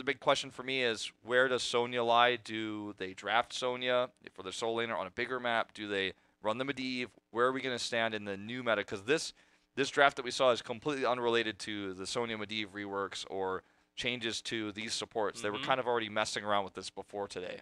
the big question for me is, where does Sonya lie? Do they draft Sonya for their solo laner on a bigger map? Do they run the Medivh? Where are we going to stand in the new meta? Because this draft that we saw is completely unrelated to the Sonya Medivh reworks or changes to these supports. They were kind of already messing around with this before today.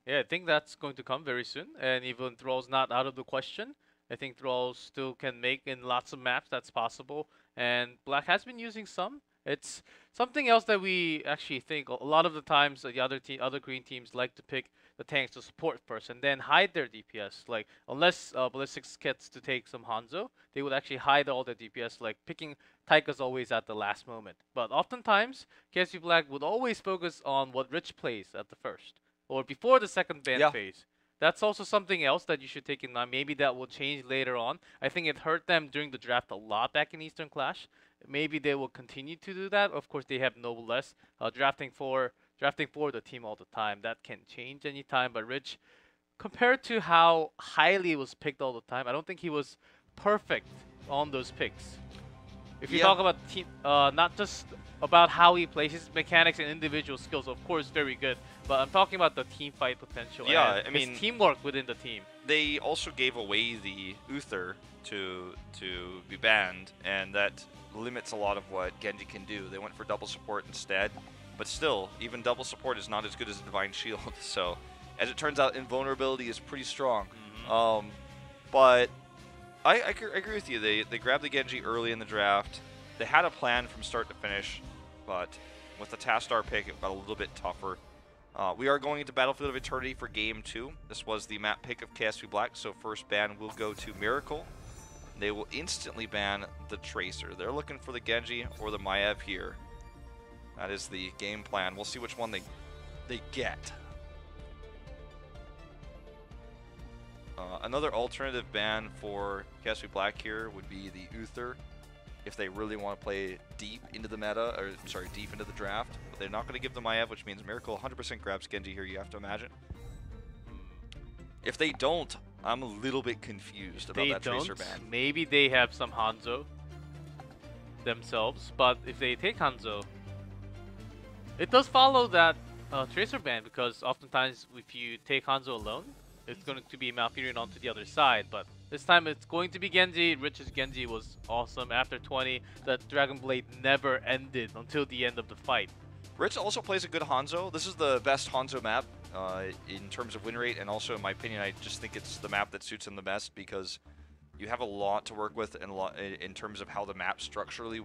Yeah, I think that's going to come very soon. And even Thrall's not out of the question. I think Thrall still can make in lots of maps. That's possible. And Black has been using some. It's something else that we actually think a lot of the times the other green teams like to pick the tanks to support first and then hide their DPS. Like unless Ballistics gets to take some Hanzo, they would actually hide all their DPS, like picking Taika's always at the last moment. But oftentimes, KSV Black would always focus on what Rich plays at the first or before the second ban phase. That's also something else that you should take in mind. Maybe that will change later on. I think it hurt them during the draft a lot back in Eastern Clash. Maybe they will continue to do that. Of course, they have Noblesse drafting for the team all the time. That can change anytime. But Rich, compared to how highly it was picked all the time, I don't think he was perfect on those picks. If you talk about team, not just about how he plays, his mechanics and individual skills, of course, very good. But I'm talking about the team fight potential. Yeah, and I mean, his teamwork within the team. They also gave away the Uther to be banned, and that limits a lot of what Genji can do. They went for double support instead, but still, even double support is not as good as Divine Shield. So, as it turns out, invulnerability is pretty strong. But I agree with you. They grabbed the Genji early in the draft. They had a plan from start to finish, but with the Tastar pick, it got a little bit tougher. We are going into Battlefield of Eternity for Game 2. This was the map pick of KSV Black, so first ban will go to Miracle. They will instantly ban the Tracer. They're looking for the Genji or the Maiev here. That is the game plan. We'll see which one they get. Another alternative ban for KSV Black here would be the Uther, if they really want to play deep into the meta, or sorry, deep into the draft. But they're not going to give the Maiev, which means Miracle 100% grabs Genji here, you have to imagine. If they don't, I'm a little bit confused about that Tracer ban. Maybe they have some Hanzo themselves, but if they take Hanzo, it does follow that Tracer ban, because oftentimes if you take Hanzo alone, it's going to be Malfurion onto the other side, but this time it's going to be Genji. Rich's Genji was awesome. After 20, the Dragon Blade never ended until the end of the fight. Rich also plays a good Hanzo. This is the best Hanzo map in terms of win rate, and also in my opinion, I just think it's the map that suits him the best because you have a lot to work with in terms of how the map structurally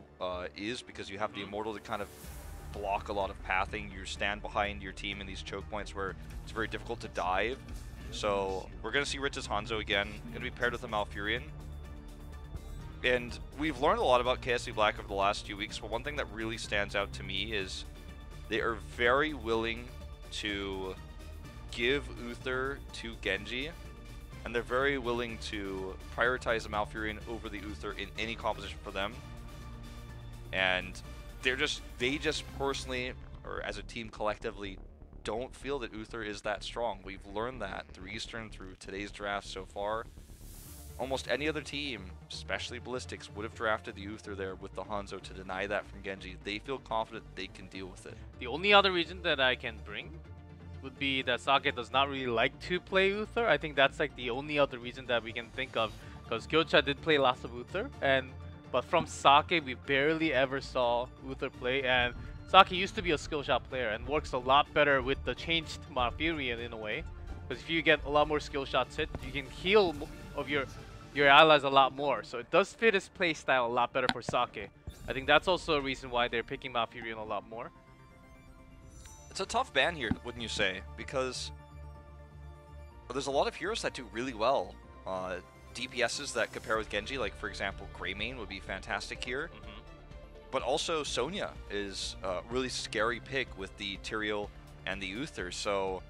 is, because you have the Immortal to kind of block a lot of pathing. You stand behind your team in these choke points where it's very difficult to dive. So we're going to see Rich's Hanzo again, going to be paired with a Malfurion. And we've learned a lot about KSV Black over the last few weeks, but one thing that really stands out to me is they are very willing to give Uther to Genji, and they're very willing to prioritize the Malfurion over the Uther in any composition for them. And they just personally, or as a team collectively, don't feel that Uther is that strong. We've learned that through Eastern, through today's draft so far. Almost any other team, especially Ballistics, would have drafted the Uther there with the Hanzo to deny that from Genji. They feel confident they can deal with it. The only other reason that I can bring would be that Sake does not really like to play Uther. I think that's like the only other reason that we can think of, because Kyocha did play lots of Uther, but from Sake we barely ever saw Uther play, and Sake used to be a skill shot player and works a lot better with the changed Malfurion in a way. Because if you get a lot more skill shots hit, you can heal of your allies a lot more. So it does fit his playstyle a lot better for Sake. I think that's also a reason why they're picking Malfurion a lot more. It's a tough ban here, wouldn't you say? Because there's a lot of heroes that do really well. DPSs that compare with Genji, like for example, Greymane would be fantastic here. But also Sonya is a really scary pick with the Tyrael and the Uther. So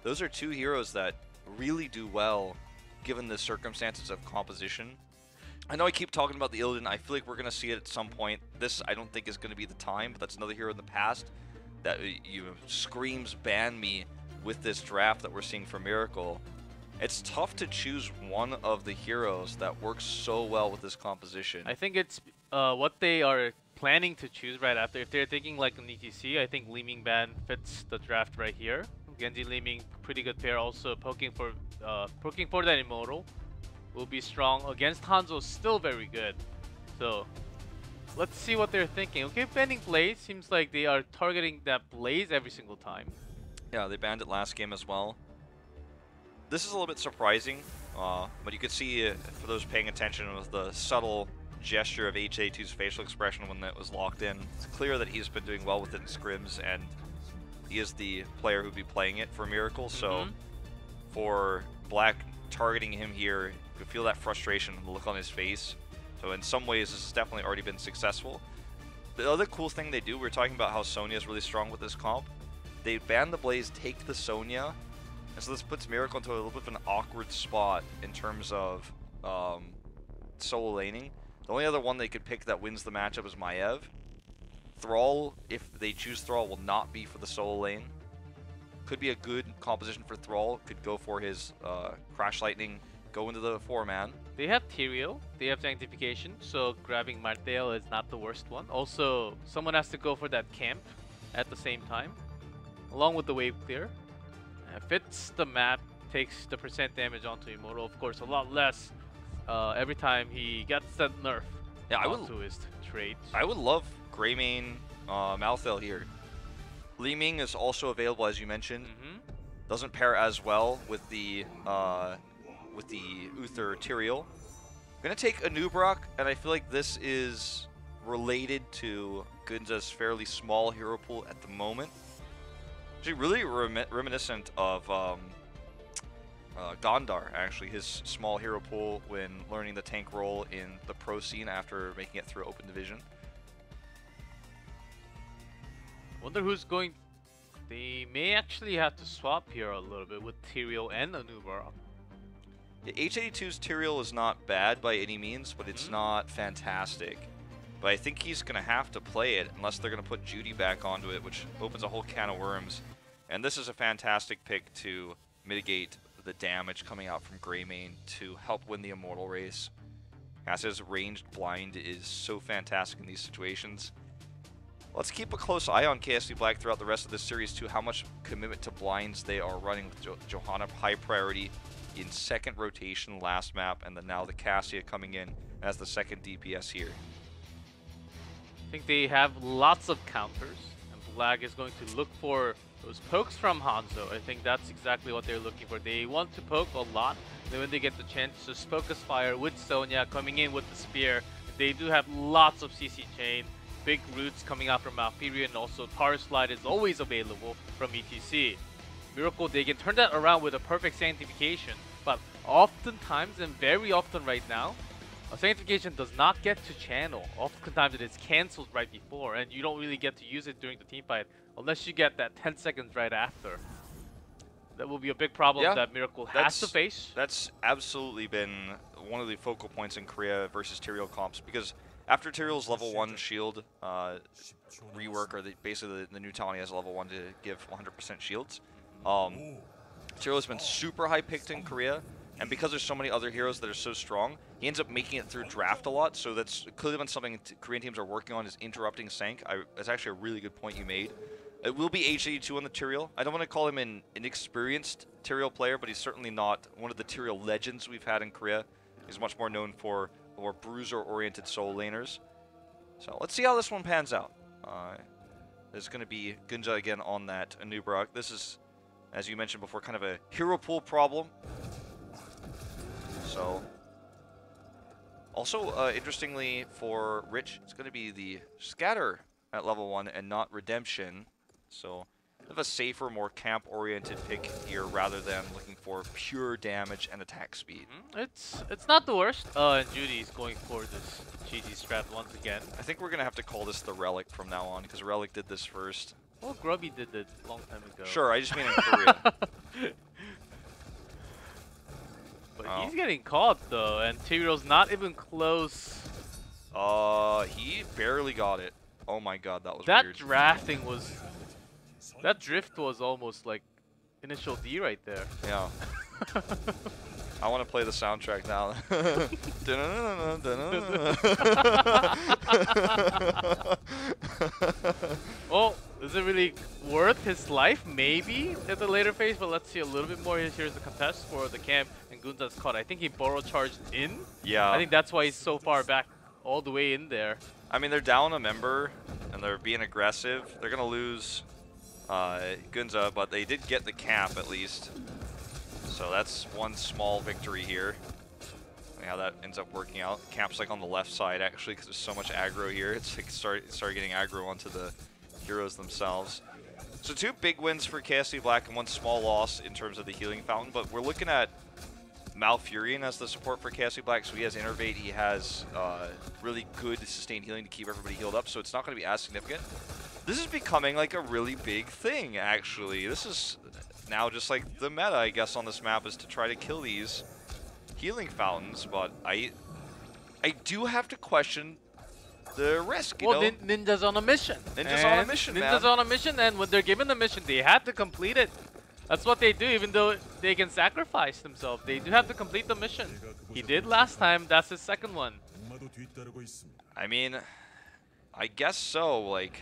those are two heroes that really do well given the circumstances of composition. I know I keep talking about the Illidan. I feel like we're going to see it at some point. This I don't think is going to be the time, but that's another hero in the past that screams ban me with this draft that we're seeing for Miracle. It's tough to choose one of the heroes that works so well with this composition. I think it's what they are planning to choose right after. If they're thinking like an ETC, I think Leeming Ban fits the draft right here. Genji Leeming, pretty good pair. Also poking for that immortal will be strong against Hanzo. Still very good. So let's see what they're thinking. Okay, banning Blaze seems like they are targeting that Blaze every single time. Yeah, they banned it last game as well. This is a little bit surprising, but you could see, for those paying attention, with the subtle gesture of HA2's facial expression when that was locked in. It's clear that he's been doing well with it in scrims, and he is the player who'd be playing it for Miracle. So for Black targeting him here, you could feel that frustration, the look on his face. So in some ways, this has definitely already been successful. The other cool thing they do, we were talking about how Sonya is really strong with this comp. They ban the Blaze, take the Sonya, and so this puts Miracle into a little bit of an awkward spot in terms of solo laning. The only other one they could pick that wins the matchup is Maiev. Thrall, if they choose Thrall, will not be for the solo lane. Could be a good composition for Thrall. Could go for his Crash Lightning, go into the 4-man. They have Tyrael, they have Sanctification, so grabbing Martel is not the worst one. Also, someone has to go for that camp at the same time, along with the wave clear. Fits the map, takes the percent damage onto Immortal, of course, a lot less every time he gets that nerf onto his trade. I would love Greymane Malthael here. Leeming is also available, as you mentioned. Doesn't pair as well with the Uther Tyrael. I'm gonna take Anub'arak, and I feel like this is related to Gunja's fairly small hero pool at the moment. Actually, really reminiscent of Gondar, actually, his small hero pool when learning the tank role in the pro scene after making it through open division. Wonder who's going. They may actually have to swap here a little bit with Tyrael and Anub'arak. H82's Tyrael is not bad by any means, but it's not fantastic. But I think he's going to have to play it unless they're going to put Judy back onto it, which opens a whole can of worms. And this is a fantastic pick to mitigate the damage coming out from Greymane to help win the Immortal race. As his ranged blind is so fantastic in these situations. Let's keep a close eye on KSV Black throughout the rest of this series too, how much commitment to blinds they are running with Johanna high priority in second rotation last map, and then now the Cassia coming in as the second DPS here. I think they have lots of counters, and Black is going to look for those pokes from Hanzo. I think that's exactly what they're looking for. They want to poke a lot, then when they get the chance to focus fire with Sonya coming in with the spear, they do have lots of CC chain, big roots coming out from Malfurion, and also Power Slide is always available from ETC. Miracle, they can turn that around with a perfect Sanctification, but oftentimes, and very often right now, a Sanctification does not get to channel. Oftentimes it is cancelled right before, and you don't really get to use it during the team fight unless you get that 10 seconds right after. That will be a big problem that Miracle has to face. That's absolutely been one of the focal points in Korea versus Tyrael comps, because after Tyrael's level 1 shield rework, or basically the new talent he has level 1 to give 100% shields, Tyrael has been super high picked in Korea, and because there's so many other heroes that are so strong, he ends up making it through draft a lot, so that's clearly been something Korean teams are working on, is interrupting Sank. That's actually a really good point you made. It will be H82 on the Tyrael. I don't want to call him an inexperienced Tyrael player, but he's certainly not one of the Tyrael legends we've had in Korea. He's much more known for more bruiser-oriented solo laners. So let's see how this one pans out. There's going to be Gunja again on that Anub'arak. This is, as you mentioned before, kind of a hero pool problem. So, also interestingly for Rich, it's going to be the Scatter at level 1 and not Redemption. So, of a safer, more camp-oriented pick here rather than looking for pure damage and attack speed. It's not the worst. And Judy's going for this cheesy strat once again. I think we're going to have to call this the Relic from now on, because Relic did this first. Well, Grubby did it a long time ago. Sure, I just mean in Korea. But he's getting caught though, and Tyrael's not even close. He barely got it. Oh my god, that was that weird. drafting was... That drift was almost like initial D right there. Yeah. I want to play the soundtrack now. Well, is it really worth his life? Maybe at the later phase, but let's see a little bit more. Here's the contest for the camp, and Gunza's caught. I think he borrow charged in. Yeah. I think that's why he's so far back, all the way in there. I mean, they're down a member, and they're being aggressive. They're going to lose Gunza, but they did get the cap at least. So that's one small victory here. How that ends up working out. Cap's like on the left side actually because there's so much aggro here. It's like started getting aggro onto the heroes themselves. So 2 big wins for KSV Black and 1 small loss in terms of the healing fountain. But we're looking at Malfurion as the support for KSV Black. So he has Innervate. He has really good sustained healing to keep everybody healed up. So it's not going to be as significant. This is becoming like a really big thing actually. This is now just like the meta I guess on this map is to try to kill these healing fountains, but I do have to question the risk, you know? Ninja's on a mission. Ninja's on a mission, Ninja's on a mission, and when they're given the mission, they have to complete it. That's what they do, even though they can sacrifice themselves. They do have to complete the mission. He did last time, that's his second one. I mean, I guess so, like...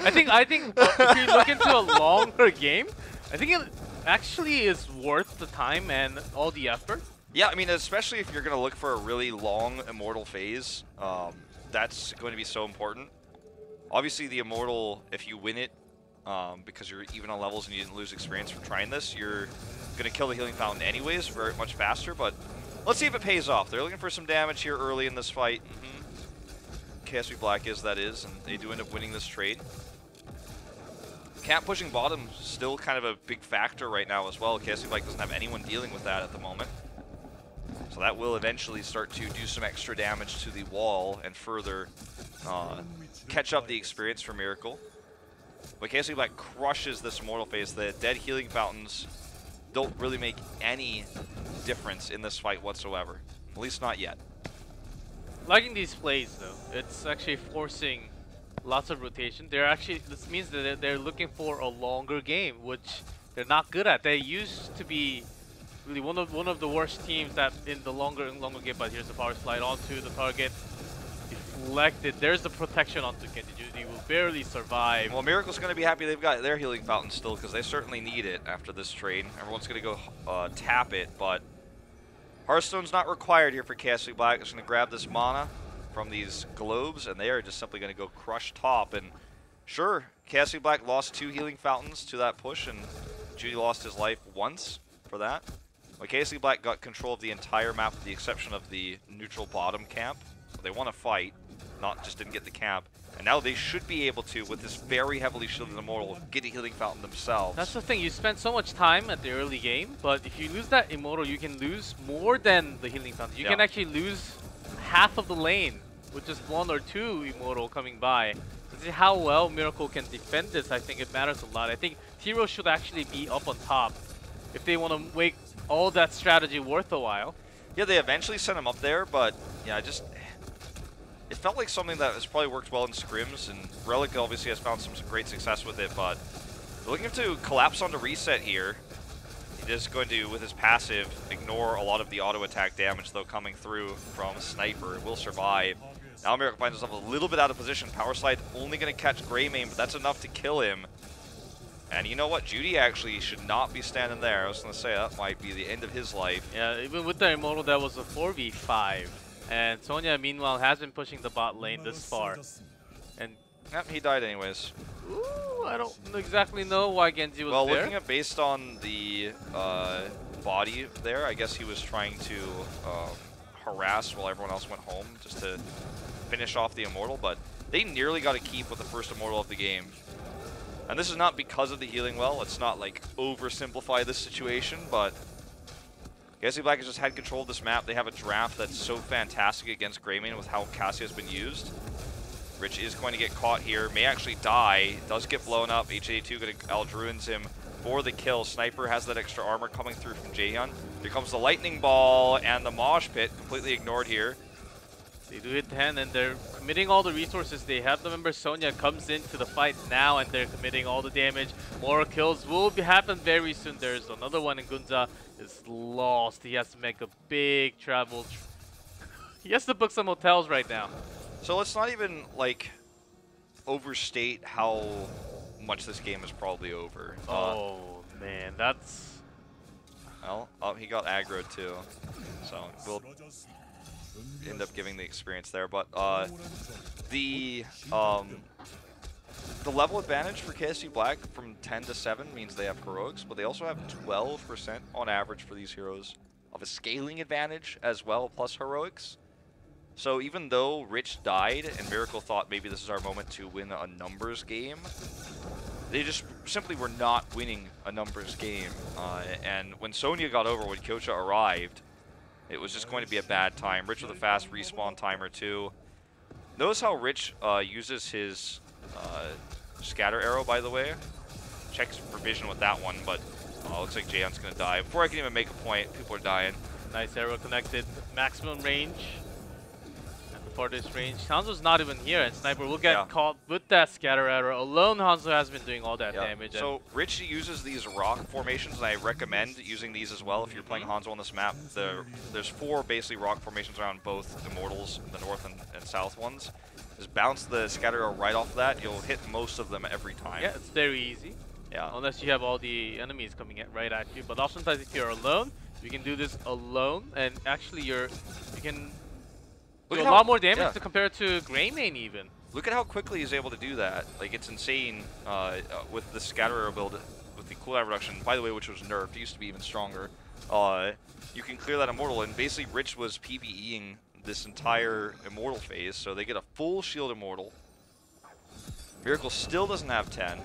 I think if you look into a longer game, I think it actually is worth the time and all the effort. Yeah, I mean, especially if you're going to look for a really long Immortal phase, that's going to be so important. Obviously, the Immortal, if you win it, because you're even on levels and you didn't lose experience from trying this, you're going to kill the Healing Fountain anyways, very much faster, but let's see if it pays off. They're looking for some damage here early in this fight. KSV Black is, that is, and they do end up winning this trade. Cap pushing bottom still kind of a big factor right now as well. KSV Black doesn't have anyone dealing with that at the moment. So that will eventually start to do some extra damage to the wall and further catch up the experience for Miracle. But KSV Black crushes this Immortal phase. The dead healing fountains don't really make any difference in this fight whatsoever. At least not yet. Liking these plays though. It's actually forcing lots of rotation. This means that they're looking for a longer game, which they're not good at. They used to be really one of the worst teams that in the longer and longer game. But here's the power slide onto the target, deflected. There's the protection onto Genji. He will barely survive. Well, Miracle's going to be happy they've got their healing fountain still because they certainly need it after this trade. Everyone's going to go tap it, but Hearthstone's not required here for KSV Black. Just going to grab this mana from these globes, and they are just simply going to go crush top. And sure, KSV Black lost 2 healing fountains to that push, and Judy lost his life once for that. But KSV Black got control of the entire map with the exception of the neutral bottom camp. So they want to fight, just didn't get the camp. And now they should be able to, with this very heavily shielded Immortal, get a healing fountain themselves. That's the thing, you spend so much time at the early game, but if you lose that Immortal, you can lose more than the healing fountain. You can actually lose half of the lane with just 1 or 2 Immortal coming by. To see how well Miracle can defend this, I think it matters a lot. I think T-Row should actually be up on top if they want to make all that strategy worth a while. Yeah, they eventually sent him up there, but yeah, it felt like something that has probably worked well in scrims, and Relic obviously has found some great success with it, but they're looking to collapse onto reset here. He is going to, with his passive, ignore a lot of the auto attack damage though coming through from Sniper. It will survive. Now Miracle finds himself a little bit out of position. Power Slide only going to catch Greymane, but that's enough to kill him. And you know what? Judy actually should not be standing there. I was going to say that might be the end of his life. Yeah, even with the Immortal, that was a 4v5. And Sonya, meanwhile, has been pushing the bot lane this far. And yep, he died anyways. ooh, I don't exactly know why Genji was there. Well, looking at based on the body there, I guess he was trying to harass while everyone else went home just to finish off the Immortal, but they nearly got a keep with the first Immortal of the game. And this is not because of the healing well. Let's not like oversimplify this situation, but KSV Black has just had control of this map. They have a draft that's so fantastic against Greymane with how Cassia has been used. Rich is going to get caught here, may actually die, does get blown up. HA2 going to Eldruins him for the kill. Sniper has that extra armor coming through from Jaehyun. Here comes the Lightning Ball and the Mosh Pit, completely ignored here. They do hit 10 and they're committing all the resources they have. Remember, Sonya comes into the fight now, and they're committing all the damage. More kills will happen very soon. There's another one, and Gunza is lost. He has to make a big travel. He has to book some hotels right now. So let's not even, like, overstate how much this game is probably over. Oh, man, that's... Well, he got aggroed too, so we'll end up giving the experience there. But the level advantage for KSV Black from 10 to 7 means they have heroics, but they also have 12% on average for these heroes of a scaling advantage as well, plus heroics. So even though Rich died and Miracle thought maybe this is our moment to win a numbers game, they just simply were not winning a numbers game. And when Sonya got over, when Kyocha arrived, it was just going to be a bad time. Rich with a fast respawn timer too. Notice how Rich uses his scatter arrow, by the way. Checks for vision with that one, but looks like Jaehyun's going to die. Before I can even make a point, people are dying. Nice arrow connected. Maximum range. Farthest range. Hanzo's not even here, and Sniper will get caught with that scatter arrow. Alone, Hanzo has been doing all that damage. So Rich uses these rock formations, and I recommend using these as well if you're playing Hanzo on this map. There's 4 basically rock formations around both Immortals, the north and south ones. Just bounce the scatter arrow right off that. You'll hit most of them every time. Yeah, it's very easy. Yeah. Unless you have all the enemies coming right at you. But oftentimes if you're alone, you can do this alone, and actually you can do a lot more damage to compare to Greymane even. Look at how quickly he's able to do that. Like, it's insane with the scatter arrow build, with the cooldown reduction, by the way, which was nerfed. It used to be even stronger. You can clear that Immortal, and basically Rich was PvEing this entire Immortal phase, so they get a full shield Immortal. Miracle still doesn't have 10.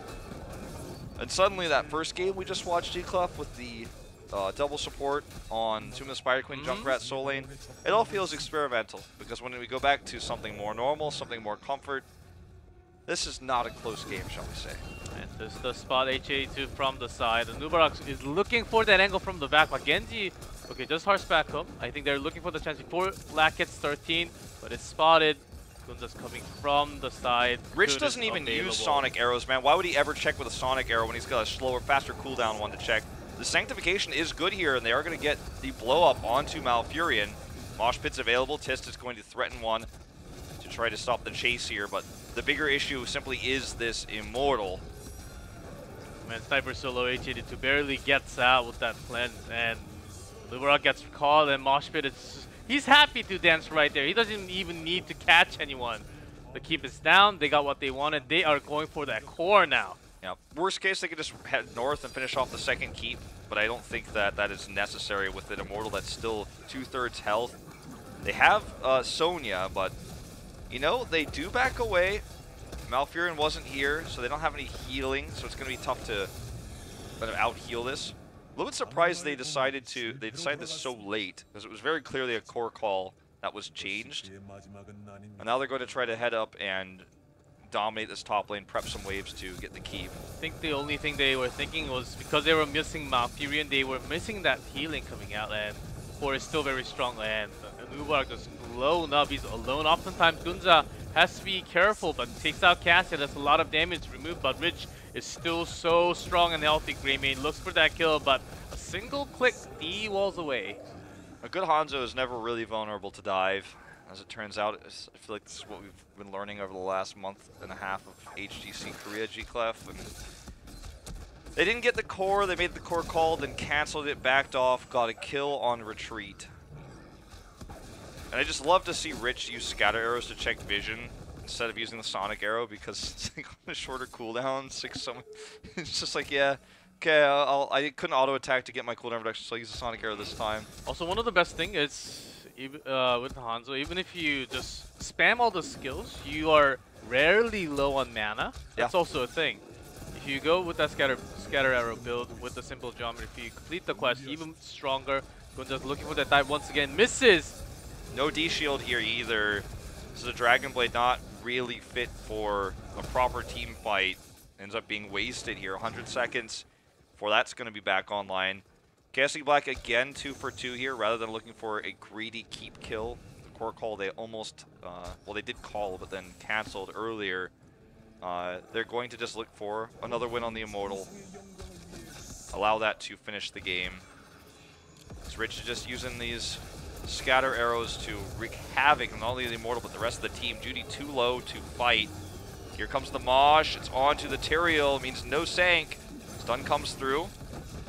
And suddenly that first game we just watched G-Clef with the double support on Tomb of the Spider Queen, Junkrat, Soul Lane, it all feels experimental, because when we go back to something more normal, something more comfort, this is not a close game, shall we say. And this is the spot HA2 from the side. And Nubarak is looking for that angle from the back, but Genji, okay, just harsh back home. I think they're looking for the chance before Black gets 13, but it's spotted. Gunza's coming from the side. Rich doesn't even use Sonic arrows, man. Why would he ever check with a Sonic arrow when he's got a slower, faster cooldown one to check? The Sanctification is good here, and they are going to get the blow-up onto Malfurion. Mosh Pit's available. Tist is going to threaten one to try to stop the chase here, but the bigger issue simply is this Immortal. Man, Sniper solo H82 barely gets out with that cleanse, and Nubarak gets caught, and Mosh Pit is... He's happy to dance right there. He doesn't even need to catch anyone. The keep is down. They got what they wanted. They are going for that core now. Yeah. Worst case, they could just head north and finish off the second keep, but I don't think that that is necessary with an Immortal that's still 2/3 health. They have Sonya, but, you know, they do back away. Malfurion wasn't here, so they don't have any healing, so it's going to be tough to kind of out-heal this. A little bit surprised they decided this so late, because it was very clearly a core call that was changed. And now they're going to try to head up and dominate this top lane, prep some waves to get the keep. I think the only thing they were thinking was because they were missing Malfurion, they were missing that healing coming out, and Core is still very strong, and Nubarak just blown up. He's alone. Oftentimes Gunza has to be careful, but takes out Cassia. That's a lot of damage removed, but Rich is still so strong and healthy. Greymane looks for that kill, but a single click, D walls away. A good Hanzo is never really vulnerable to dive. As it turns out, I feel like this is what we've been learning over the last month and a half of HGC Korea G-Clef. And they didn't get the core, they made the core call, then canceled it, backed off, got a kill on retreat. And I just love to see Rich use scatter arrows to check vision instead of using the Sonic arrow, because it's like on a shorter cooldown. It's just like, yeah, okay, I couldn't auto attack to get my cooldown reduction, so I'll use the Sonic arrow this time. Also, one of the best things is, with Hanzo, even if you just spam all the skills, you are rarely low on mana. That's also a thing. If you go with that scatter arrow build with the simple geometry, if you complete the quest even stronger, Gunza's looking for that dive once again, misses. No D shield here either. So the Dragon Blade not really fit for a proper team fight. Ends up being wasted here. 100 seconds before that's going to be back online. KSV Black again 2 for 2 here, rather than looking for a greedy keep kill. Of core call they almost, well, they did call, but then canceled earlier. They're going to just look for another win on the Immortal. Allow that to finish the game. So Rich is just using these scatter arrows to wreak havoc on not only the Immortal, but the rest of the team. Judy too low to fight. Here comes the Mosh. It's onto the Tyrael. Means no Sank. Stun comes through.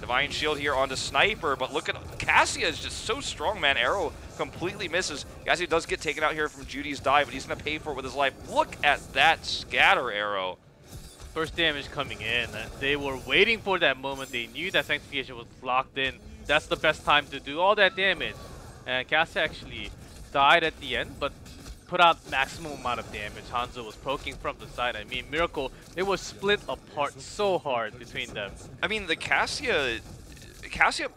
Divine Shield here onto Sniper, but look at Cassia is just so strong, man. Arrow completely misses. Cassia does get taken out here from Judy's dive, but he's going to pay for it with his life. Look at that scatter arrow. First damage coming in. They were waiting for that moment. They knew that Sanctification was locked in. That's the best time to do all that damage. And Cassia actually died at the end, but put out maximum amount of damage. Hanzo was poking from the side. I mean, Miracle, it was split apart so hard between them. I mean, the Cassia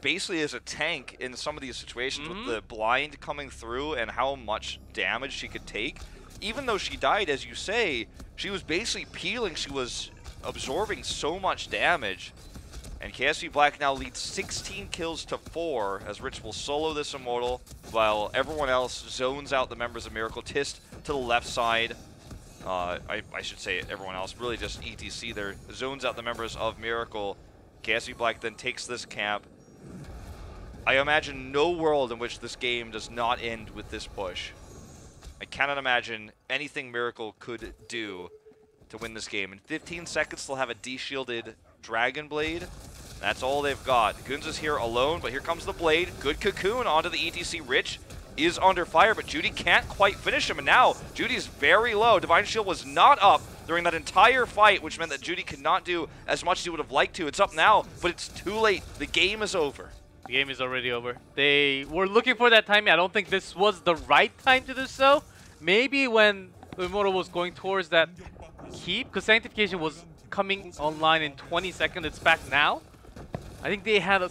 basically is a tank in some of these situations with the blind coming through and how much damage she could take. Even though she died, as you say, she was basically peeling. She was absorbing so much damage. And KSV Black now leads 16 kills to 4 as Rich will solo this Immortal while everyone else zones out the members of Miracle. Tist to the left side. I should say everyone else, really just ETC there. Zones out the members of Miracle. KSV Black then takes this camp. I imagine no world in which this game does not end with this push. I cannot imagine anything Miracle could do to win this game. In 15 seconds, they'll have a de-shielded Dragon Blade. That's all they've got. Gunza's here alone, but here comes the Blade. Good cocoon onto the ETC. Rich is under fire, but Judy can't quite finish him. And now, Judy's very low. Divine Shield was not up during that entire fight, which meant that Judy could not do as much as he would have liked to. It's up now, but it's too late. The game is over. The game is already over. They were looking for that timing. I don't think this was the right time to do so. Maybe when the Immortal was going towards that keep, because Sanctification was coming online in 20 seconds. It's back now. I think they had a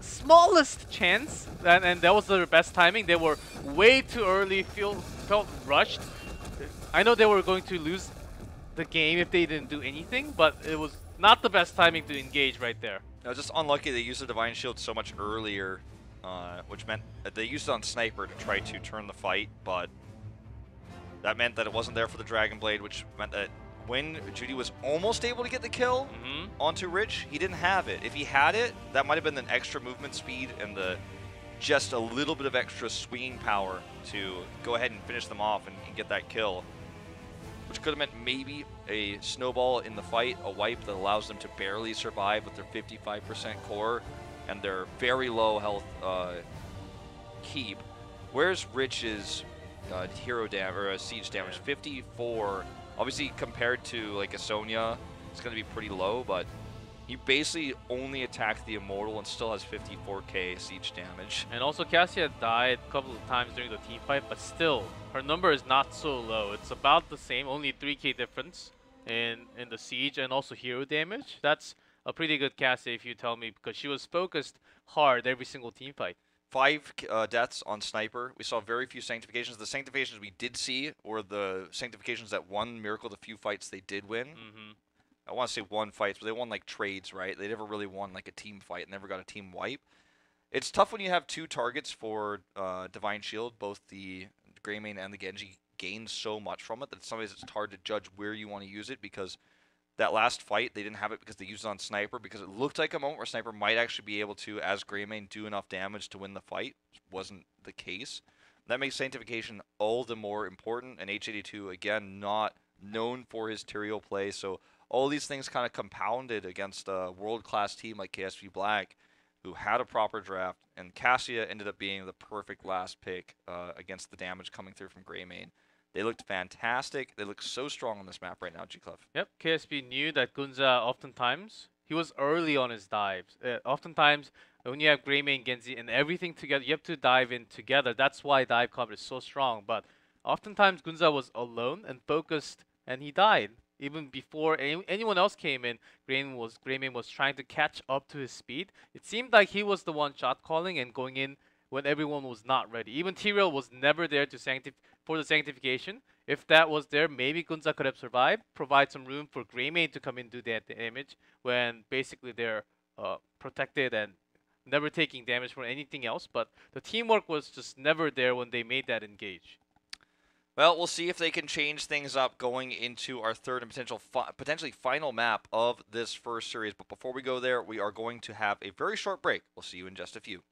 smallest chance, and that was their best timing. They were way too early, felt rushed. I know they were going to lose the game if they didn't do anything, but it was not the best timing to engage right there. No, just unlucky they used the Divine Shield so much earlier, which meant that they used it on Sniper to try to turn the fight, but that meant that it wasn't there for the Dragon Blade, which meant that when Judy was almost able to get the kill onto Rich, he didn't have it. If he had it, that might have been an extra movement speed and just a little bit of extra swinging power to go ahead and finish them off and get that kill, which could have meant maybe a snowball in the fight, a wipe that allows them to barely survive with their 55% core and their very low health keep. Where's Rich's hero damage or siege damage? 54. Obviously, compared to like a Sonya, it's going to be pretty low, but he basically only attacked the Immortal and still has 54k siege damage. And also, Cassia died a couple of times during the team fight, but still, her number is not so low. It's about the same, only 3k difference in the siege and also hero damage. That's a pretty good Cassia, if you tell me, because she was focused hard every single team fight. 5 deaths on Sniper. We saw very few Sanctifications. The Sanctifications we did see were the Sanctifications that won Miracle the few fights they did win. I want to say won fights, but they won like trades, right? They never really won like a team fight, never got a team wipe. It's tough when you have 2 targets for Divine Shield. Both the Greymane and the Genji gain so much from it that sometimes it's hard to judge where you want to use it, because that last fight, they didn't have it because they used it on Sniper, because it looked like a moment where Sniper might actually be able to, as Greymane, do enough damage to win the fight. Which wasn't the case. That makes Sanctification all the more important, and H82, again, not known for his Tyrael play, so all these things kind of compounded against a world-class team like KSV Black, who had a proper draft, and Cassia ended up being the perfect last pick against the damage coming through from Greymane. They looked fantastic. They look so strong on this map right now, G-Clef. Yep, KSB knew that Gunza oftentimes, he was early on his dives. Oftentimes, when you have Greymane, Genji, and everything together, you have to dive in together. That's why dive cover is so strong. But oftentimes, Gunza was alone and focused, and he died. Even before anyone else came in, Greymane was trying to catch up to his speed. It seemed like he was the one shot calling and going in when everyone was not ready. Even Tyrael was never there to for the Sanctification. If that was there, maybe Gunza could have survived, provide some room for Greymane to come in and do that damage when basically they're protected and never taking damage from anything else, but the teamwork was just never there when they made that engage. Well, we'll see if they can change things up going into our third and potentially final map of this first series. But before we go there, we are going to have a very short break. We'll see you in just a few.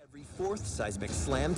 Every fourth seismic slam